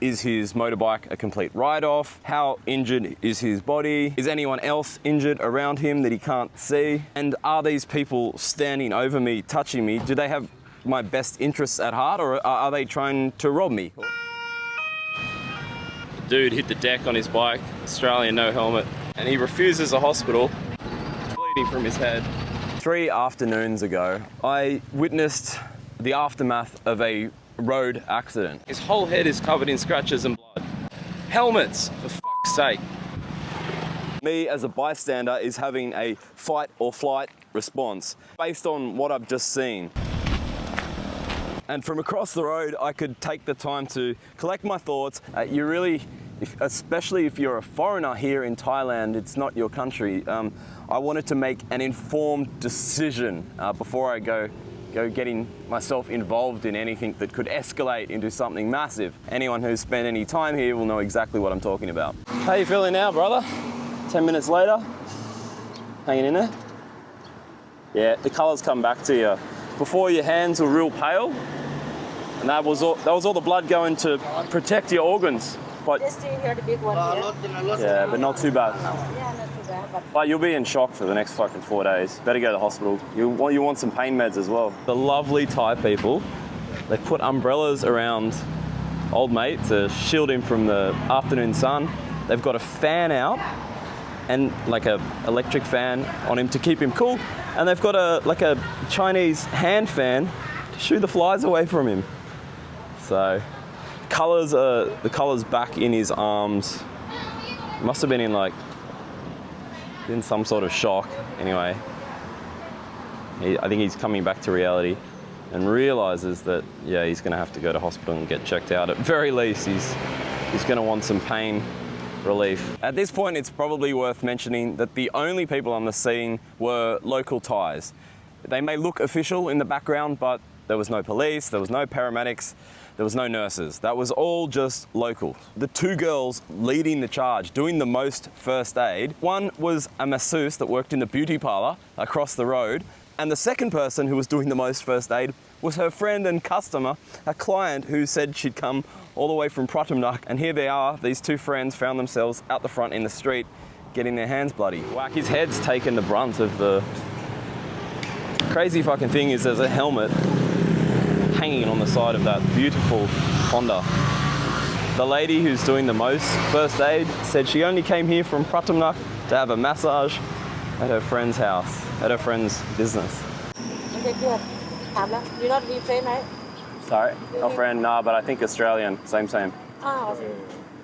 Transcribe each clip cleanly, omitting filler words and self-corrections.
is his motorbike a complete write-off? How injured is his body? Is anyone else injured around him that he can't see? And are these people standing over me, touching me, do they have my best interests at heart, or are they trying to rob me? The dude hit the deck on his bike, Australian, no helmet, and he refuses a hospital, bleeding from his head. 3 afternoons ago, I witnessed the aftermath of a road accident. His whole head is covered in scratches and blood. Helmets, for fuck's sake. Me as a bystander is having a fight or flight response based on what I've just seen. And from across the road, I could take the time to collect my thoughts. You really, especially if you're a foreigner here in Thailand, it's not your country. I wanted to make an informed decision before I go getting myself involved in anything that could escalate into something massive. Anyone who's spent any time here will know exactly what I'm talking about. How you feeling now, brother? 10 minutes later, hanging in there? Yeah, the colours come back to you. Before, your hands were real pale, and that was all the blood going to protect your organs. But the big one here. yeah, but not too bad. Yeah, not too bad. But you'll be in shock for the next fucking 4 days. Better go to the hospital. You want some pain meds as well. The lovely Thai people, they put umbrellas around old mate to shield him from the afternoon sun. They've got a fan out, and like a electric fan on him to keep him cool. And they've got a Chinese hand fan to shoo the flies away from him. So, the colours back in his arms. Must have been in some sort of shock. Anyway, I think he's coming back to reality and realises that, yeah, he's going to have to go to hospital and get checked out. At very least, he's going to want some pain relief. At this point, it's probably worth mentioning that the only people on the scene were local Thais. They may look official in the background, but there was no police, there was no paramedics, there was no nurses. That was all just local. The 2 girls leading the charge, doing the most first aid. One was a masseuse that worked in the beauty parlour across the road, and the second person who was doing the most first aid was her friend and customer, a client who said she'd come all the way from Pratumnak, and here they are, these 2 friends found themselves out the front in the street getting their hands bloody. Whack, his head's taken the brunt of the... Crazy fucking thing is there's a helmet hanging on the side of that beautiful Honda. The lady who's doing the most first aid said she only came here from Pratumnak to have a massage at her friend's house, at her friend's business. Okay, good. You're not be friend, right? Sorry, not friend, nah, but I think Australian, same. Oh,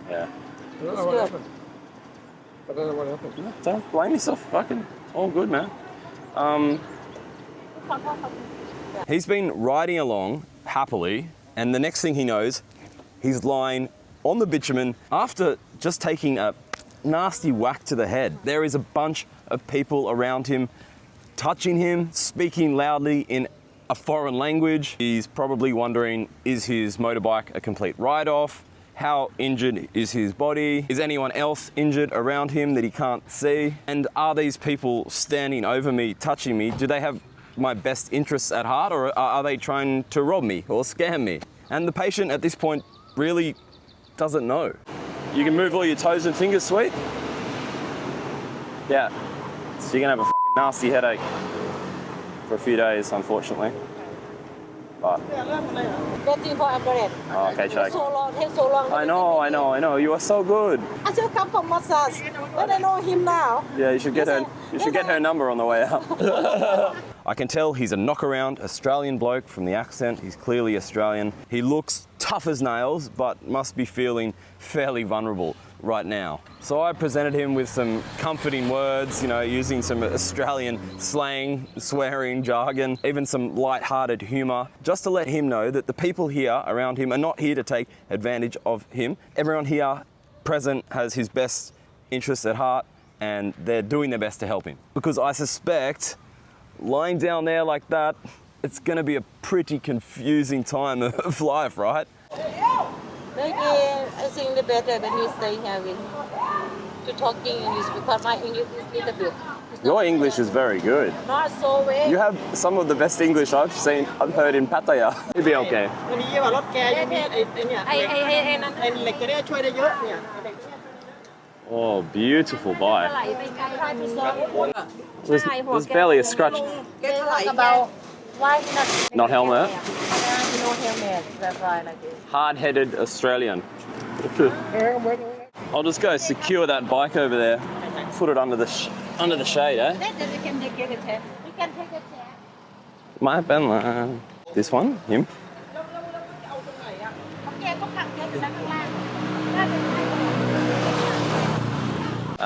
Yeah. it's good. I don't know what happened. Don't blame yourself, fucking all good, man. He's been riding along happily, and the next thing he knows, he's lying on the bitumen after just taking a nasty whack to the head. There is a bunch of people around him, touching him, speaking loudly in a foreign language. He's probably wondering, is his motorbike a complete write-off? How injured is his body? Is anyone else injured around him that he can't see? And are these people standing over me, touching me, do they have my best interests at heart, or are they trying to rob me or scam me? And the patient at this point really doesn't know. You can move all your toes and fingers, sweet? Yeah. So you're gonna have a fucking nasty headache for a few days, unfortunately. But... Waiting for Adrift. Oh, okay, check. Takes so long. I know. You are so good. I just come from massage. Then I know him now. Yeah, you should get her number on the way out. I can tell he's a knock-around Australian bloke from the accent. He's clearly Australian. He looks tough as nails, but must be feeling fairly vulnerable right now. So I presented him with some comforting words, using some Australian slang, swearing, jargon, even some light-hearted humour, just to let him know that the people here around him are not here to take advantage of him. Everyone here present has his best interests at heart, and they're doing their best to help him. Because I suspect, lying down there like that, it's going to be a pretty confusing time of life, right? Maybe I think the better when you stay here with to talking English, because my English is a little bit. Your English is very good. Not so way. You have some of the best English I've heard in Pattaya. You'll be okay. วันนี้ว่ารถแกยังมีไอ้เนี่ย ไอ้นั่น ไอ้เหล็กตัวเนี้ยช่วยได้เยอะเนี่ย Oh, beautiful bike. ไหลไปไกลไปซ้อม There's barely a scratch. about why Not helmet? No helmet. That's why like this. Hard-headed Australian. I'll just go secure that bike over there. Put it under the shade, eh? Then we can take a test. We can take a test. My pen. This one? Him? แกก็ขังแกอยู่ด้านล่าง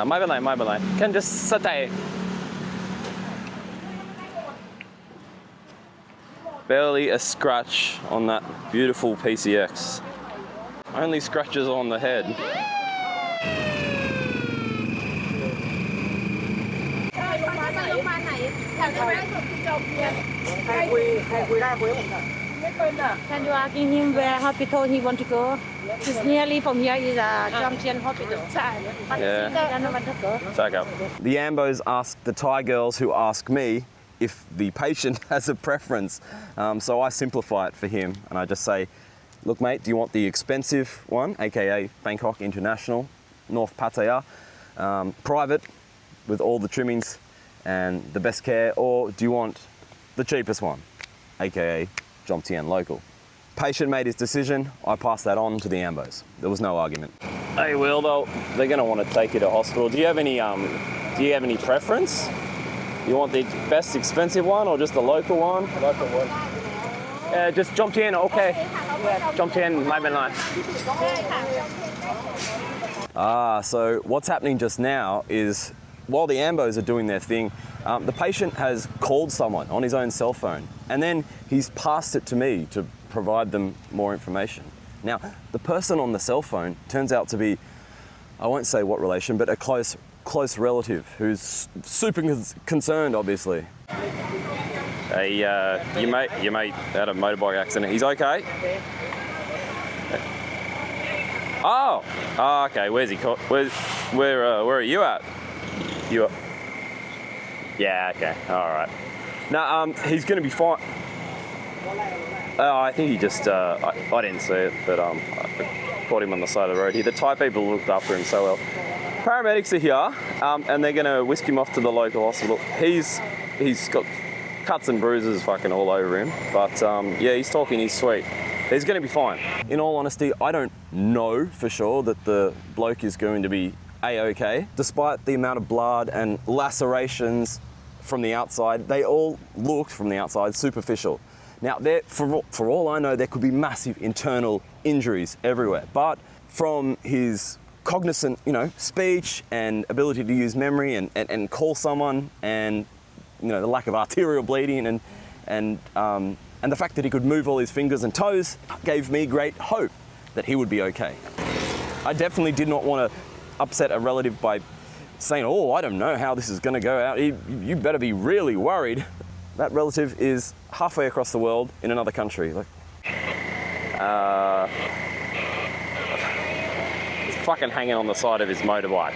ไม่เป็นไร Can just stay. Barely a scratch on that beautiful PCX. Only scratches on the head. โรงพยาบาลไหนอยากได้ส่งที่จอมเทียน ใครคุยได้คุยกับผมหน่อย Can you ask him where hospital he want to go? It's nearly from here is Jomtien hospital. Yeah. Back up. The Ambos ask the Thai girls who ask me if the patient has a preference. So I simplify it for him and I just say, look mate, do you want the expensive one, aka Bangkok International, North Pattaya, private with all the trimmings and the best care, or do you want the cheapest one, aka jomtien local? Patient made his decision, I passed that on to the Ambos. There was no argument. Hey Will, they're gonna want to take you to hospital. Do you have any preference? You want the best expensive one or just the local one? Local one. Just jomtien, okay. Jomtien, my bad line. So what's happening just now is while the Ambos are doing their thing, the patient has called someone on his own cell phone and then he's passed it to me to provide them more information. Now, the person on the cell phone turns out to be, I won't say what relation, but a close relative who's super concerned, obviously. Hey, your mate had a motorbike accident. He's okay? Oh, okay. Where's he? Where are you at? You are? Yeah, okay. All right. No, he's going to be fine. I think he just, I didn't see it, but I caught him on the side of the road here. The Thai people looked after him so well. Paramedics are here, and they're going to whisk him off to the local hospital. He's got cuts and bruises fucking all over him, but yeah, he's talking, he's sweet. He's going to be fine. In all honesty, I don't know for sure that the bloke is going to be A-okay. Despite the amount of blood and lacerations from the outside, they all looked from the outside superficial. Now, for all I know, there could be massive internal injuries everywhere. But from his cognizant, speech and ability to use memory and call someone, and the lack of arterial bleeding and the fact that he could move all his fingers and toes gave me great hope that he would be okay. I definitely did not want to upset a relative by saying, oh, I don't know how this is going to go out. You better be really worried. That relative is halfway across the world in another country. It's fucking hanging on the side of his motorbike.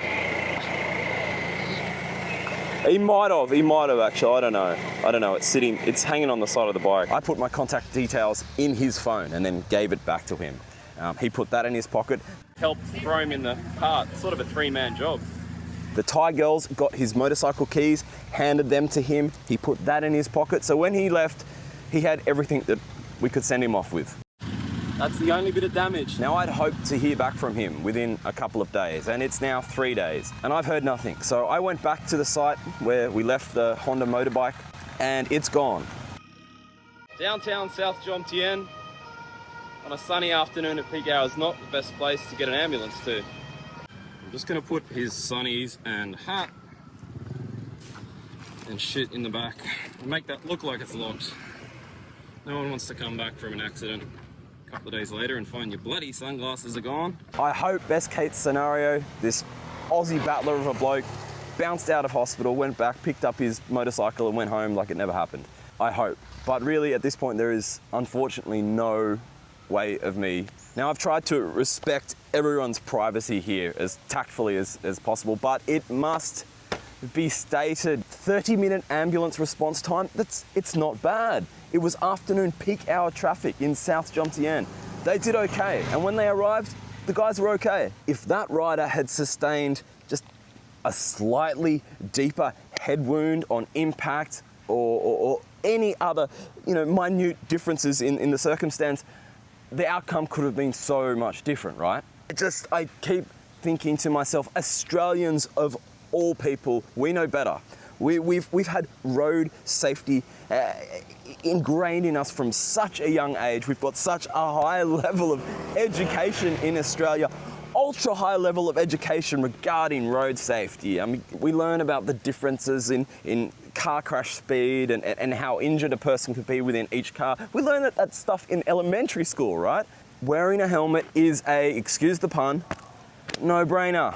He might have actually, I don't know, it's hanging on the side of the bike. I put my contact details in his phone and then gave it back to him. He put that in his pocket. Helped throw him in the cart, sort of a three-man job. The Thai girls got his motorcycle keys, handed them to him. He put that in his pocket. So when he left, he had everything that we could send him off with. That's the only bit of damage. Now, I'd hoped to hear back from him within a couple of days, and it's now 3 days, and I've heard nothing. So I went back to the site where we left the Honda motorbike, and it's gone. Downtown South Jomtien on a sunny afternoon at peak hour is not the best place to get an ambulance to. I'm just gonna put his sunnies and hat and shit in the back and make that look like it's locked. No one wants to come back from an accident a couple of days later and find your bloody sunglasses are gone. I hope, best case scenario, this Aussie battler of a bloke bounced out of hospital, went back, picked up his motorcycle and went home like it never happened. I hope. But really at this point there is unfortunately no way of me. Now, I've tried to respect everyone's privacy here as tactfully as possible, but it must be stated 30-minute ambulance response time. It's not bad. It was afternoon peak hour traffic in South Jomtien. They did okay, and when they arrived, the guys were okay. If that rider had sustained just a slightly deeper head wound on impact or any other, minute differences in the circumstance, the outcome could have been so much different, right? I keep thinking to myself, Australians of all people, we know better. We've had road safety ingrained in us from such a young age. We've got such a high level of education in Australia, ultra high level of education regarding road safety. I mean, we learn about the differences in car crash speed and how injured a person could be within each car. We learn that stuff in elementary school, right? Wearing a helmet is excuse the pun, no-brainer.